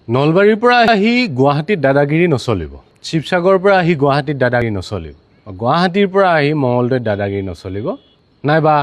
নলবাৰীৰ পৰা আহি গুৱাহাটীত দাদাগিৰি নচলিব। শিৱসাগৰৰ পৰা আহি গুৱাহাটীত দাদাগিৰি নচলিব। গুৱাহাটীৰ পৰা আহি মঙলদৈত দাদাগিৰি নচলিব। নাইবা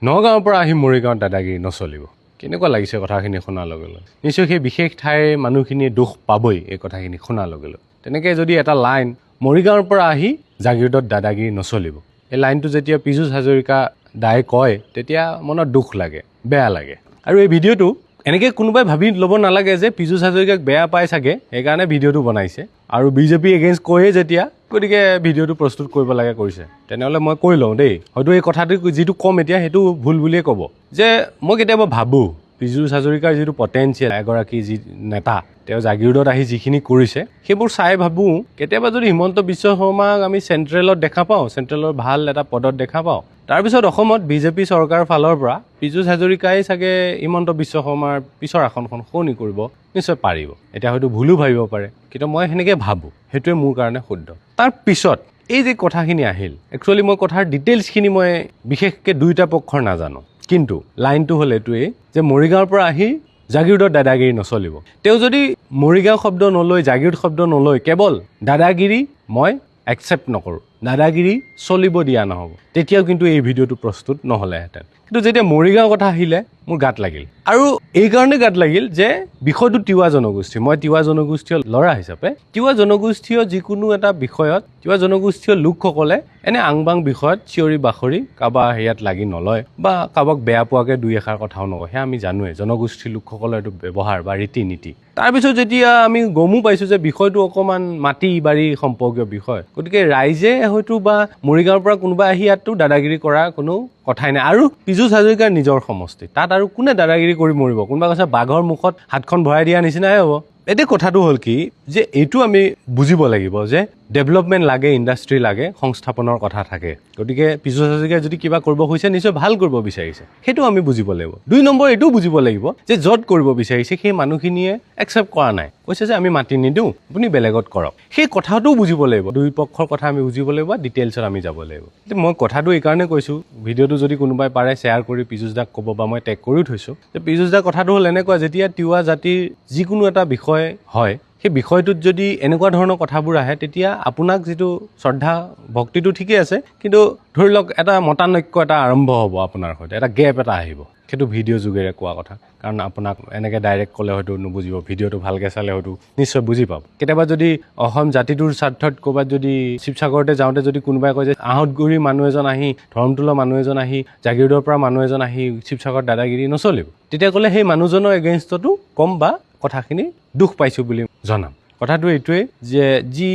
নগাঁৱৰ পৰা আহি মৰিগাঁৱত দাদাগিৰি নচলিব। কেনেকুৱা লাগিছে কথাখিনি শুনাৰ লগে লগে? নিশ্চয় সেই বিশেষ ঠাইৰ মানুহখিনিয়ে দুখ পাবই এই কথাখিনি শুনাৰ লগে লগে। তেনেকৈ যদি এটা লাইন মৰিগাঁৱৰ পৰা আহি জাগিৰোডত দাদাগিৰি নচলিব, এই লাইনটো যেতিয়া পীযুষ হাজৰিকা দাই কয় তেতিয়া মনত দুখ লাগে, বেয়া লাগে। আৰু এই ভিডিঅ'টো এনেকৈ কোনোবাই ভাবি ল'ব নালাগে যে পীযুষ হাজৰিকাক বেয়া পাই চাগে সেইকাৰণে ভিডিঅ'টো বনাইছে আৰু বিজেপি এগেইনষ্ট কৈয়ে যেতিয়া গতিকে ভিডিঅ'টো প্ৰস্তুত কৰিব লাগে কৰিছে। তেনেহ'লে মই কৈ লওঁ দেই, হয়তো এই কথাটো যিটো ক'ম এতিয়া সেইটো ভুল বুলিয়ে ক'ব, যে মই কেতিয়াবা ভাবোঁ পীযুষ হাজৰিকাৰ যিটো পটেঞ্চিয়েল, এগৰাকী যি নেতা, তেওঁ জাগিৰোডত আহি যিখিনি কৰিছে সেইবোৰ চাই ভাবোঁ কেতিয়াবা যদি হিমন্ত বিশ্ব শৰ্মাক আমি চেণ্ট্ৰেলত দেখা পাওঁ, চেণ্ট্ৰেলৰ ভাল এটা পদত দেখা পাওঁ, তাৰপিছত অসমত বিজেপি চৰকাৰৰ ফালৰ পৰা পীযুষ হাজৰিকাই চাগে হিমন্ত বিশ্ব শৰ্মাৰ পিছৰ আসনখন সলনি কৰিব নিশ্চয় পাৰিব। এতিয়া হয়তো ভুলো ভাবিব পাৰে, কিন্তু মই সেনেকৈ ভাবোঁ, সেইটোৱে মোৰ কাৰণে শুদ্ধ। তাৰ পিছত এই যে কথাখিনি আহিল, একচুৱেলি মই কথাৰ ডিটেইলছখিনি মই বিশেষকৈ দুয়োটা পক্ষৰ নাজানো, কিন্তু লাইনটো হ'ল এইটোৱেই যে মৰিগাঁৱৰ পৰা আহি জাগিৰোডত দাদাগিৰি নচলিব। তেওঁ যদি মৰিগাঁও শব্দ নলৈ, জাগিৰোড শব্দ নলৈ, কেৱল দাদাগিৰি মই একচেপ্ট নকৰোঁ, দাদাগিৰি চলিব দিয়া নহ'ব, তেতিয়াও কিন্তু এই ভিডিঅ'টো প্ৰস্তুত নহ'লেহেঁতেন। কিন্তু যেতিয়া মৰিগাঁৱৰ কথা আহিলে মোৰ গাত লাগিল, আৰু এইকাৰণে গাত লাগিল যে বিষয়টো তিৱা জনগোষ্ঠী। মই তিৱা জনগোষ্ঠীয় ল'ৰা হিচাপে তিৱা জনগোষ্ঠীয় যিকোনো এটা বিষয়ত তিৱা জনগোষ্ঠীয় লোকসকলে এনে আংবাং বিষয়ত চিঞৰি বাখৰি কাৰোবাৰ হেৰিয়াত লাগি নলয় বা কাৰোবাক বেয়া পোৱাকৈ দুই এষাৰ কথাও নকয়, সেয়া আমি জানোৱেই জনগোষ্ঠীৰ লোকসকলৰ এইটো ব্যৱহাৰ বা ৰীতি নীতি। তাৰপিছত যেতিয়া আমি গমো পাইছোঁ যে বিষয়টো অকণমান মাটি বাৰী সম্পৰ্কীয় বিষয়, গতিকে ৰাইজে হয়তো বা মৰিগাঁৱৰ পৰা কোনোবা আহি ইয়াততো দাদাগিৰি কৰাৰ কোনো কথাই নাই। আৰু পীযুষ হাজৰিকাৰ নিজৰ সমষ্টি, তাত আৰু কোনে দাদাগিৰি কৰি মৰিব? কোনোবা কৈছে বাঘৰ মুখত হাতখন ভৰাই দিয়া নিচিনাহে হ'ব। এতিয়া কথাটো হ'ল কি, যে এইটো আমি বুজিব লাগিব যে ডেভেলপমেণ্ট লাগে, ইণ্ডাষ্ট্ৰী লাগে, সংস্থাপনৰ কথা থাকে। গতিকে পীযুষ হাজৰিকাই যদি কিবা কৰিব খুজিছে নিশ্চয় ভাল কৰিব বিচাৰিছে, সেইটো আমি বুজিব লাগিব। 2 নম্বৰ এইটোও বুজিব লাগিব যে য'ত কৰিব বিচাৰিছে সেই মানুহখিনিয়ে একচেপ্ট কৰা নাই, কৈছে যে আমি মাটি নিদিওঁ, আপুনি বেলেগত কৰক। সেই কথাটোও বুজিব লাগিব, দুই পক্ষৰ কথা আমি বুজিব লাগিব, ডিটেইলছত আমি যাব লাগিব। মই কথাটো এইকাৰণে কৈছোঁ, ভিডিঅ'টো যদি কোনোবাই পাৰে শ্বেয়াৰ কৰি পীযুষ দাক ক'ব, বা মই টেগ কৰিও থৈছোঁ যে পীযুষ দাৰ কথাটো হ'ল এনেকুৱা, যেতিয়া তিৱা জাতিৰ যিকোনো এটা বিষয় হয়, সেই বিষয়টোত যদি এনেকুৱা ধৰণৰ কথাবোৰ আহে তেতিয়া আপোনাক যিটো শ্ৰদ্ধা ভক্তিটো ঠিকেই আছে, কিন্তু ধৰি লওক এটা মতানৈক্য এটা আৰম্ভ হ'ব আপোনাৰ সৈতে, এটা গেপ এটা আহিব। সেইটো ভিডিঅ' যোগেৰে কোৱা কথা, কাৰণ আপোনাক এনেকৈ ডাইৰেক্ট ক'লে হয়তো নুবুজিব, ভিডিঅ'টো ভালকৈ চালে হয়তো নিশ্চয় বুজি পাব। কেতিয়াবা যদি অসম জাতিটোৰ স্বাৰ্থত ক'ৰবাত যদি শিৱসাগৰতে যাওঁতে যদি কোনোবাই কয় যে আহঁতগুৰিৰ মানুহ এজন আহি, ধৰমতোলৰ মানুহ এজন আহি, জাগিৰোডৰ পৰা মানুহ এজন আহি শিৱসাগৰত দাদাগিৰি নচলিব, তেতিয়া ক'লে সেই মানুহজনৰ এগেইনষ্টতো ক'ম বা কথাখিনি দুখ পাইছোঁ বুলি জনাম। কথাটো এইটোৱেই যে যি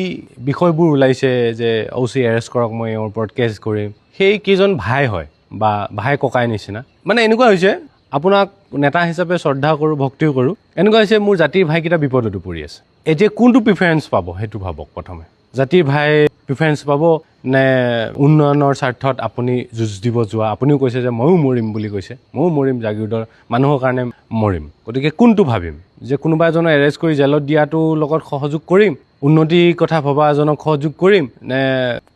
বিষয়বোৰ ওলাইছে যে OC এৰেষ্ট কৰক, মই তেওঁৰ ওপৰত কেছ কৰিম, সেই কেইজন ভাই হয় বা ভাই ককাই নিচিনা। মানে এনেকুৱা হৈছে, আপোনাক নেতা হিচাপে শ্ৰদ্ধা কৰোঁ, ভক্তিও কৰোঁ, এনেকুৱা হৈছে মোৰ জাতিৰ ভাইকেইটা বিপদতো পৰি আছে। এতিয়া কোনটো প্ৰিফাৰেঞ্চ পাব সেইটো ভাবক। প্ৰথমে জাতিৰ ভাই প্ৰিফাৰেঞ্চ পাব নে উন্নয়নৰ স্বাৰ্থত আপুনি যুঁজ দিব যোৱা? আপুনিও কৈছে যে ময়ো মৰিম বুলি কৈছে, ময়ো মৰিম, জাগিৰোডৰ মানুহৰ কাৰণে মৰিম। গতিকে কোনটো ভাবিম, যে কোনোবা এজনক এৰেষ্ট কৰি জেলত দিয়াটোৰ লগত সহযোগ কৰিম, উন্নতিৰ কথা ভবা এজনক সহযোগ কৰিম, নে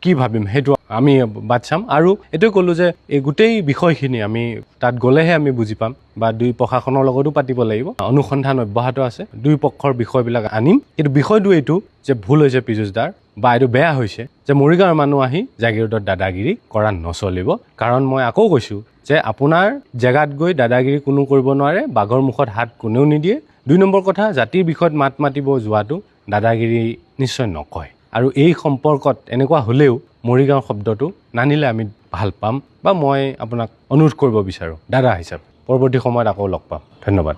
কি ভাবিম সেইটো আমি বাদ চাম। আৰু এইটোৱে ক'লোঁ যে এই গোটেই বিষয়খিনি আমি তাত গ'লেহে আমি বুজি পাম, বা দুই প্ৰশাসনৰ লগতো পাতিব লাগিব, অনুসন্ধান অব্যাহত আছে, দুই পক্ষৰ বিষয়বিলাক আনিম। কিন্তু বিষয়টো এইটো যে ভুল হৈছে পীযুষ দাৰ, বা এইটো বেয়া হৈছে যে মৰিগাঁৱৰ মানুহ আহি জাগিৰোডত দাদাগিৰি কৰা নচলিব। কাৰণ মই আকৌ কৈছোঁ যে আপোনাৰ জেগাত গৈ দাদাগিৰি কোনো কৰিব নোৱাৰে, বাঘৰ মুখত হাত কোনেও নিদিয়ে। 2 নম্বৰ কথা, জাতিৰ বিষয়ত মাত মাতিব যোৱাটো দাদাগিৰি নিশ্চয় নকয়। আৰু এই সম্পৰ্কত এনেকুৱা হ'লেও মৰিগাঁও শব্দটো নানিলে আমি ভাল পাম, বা মই আপোনাক অনুৰোধ কৰিব বিচাৰোঁ দাদা হিচাপে। পৰৱৰ্তী সময়ত আকৌ লগ পাম। ধন্যবাদ।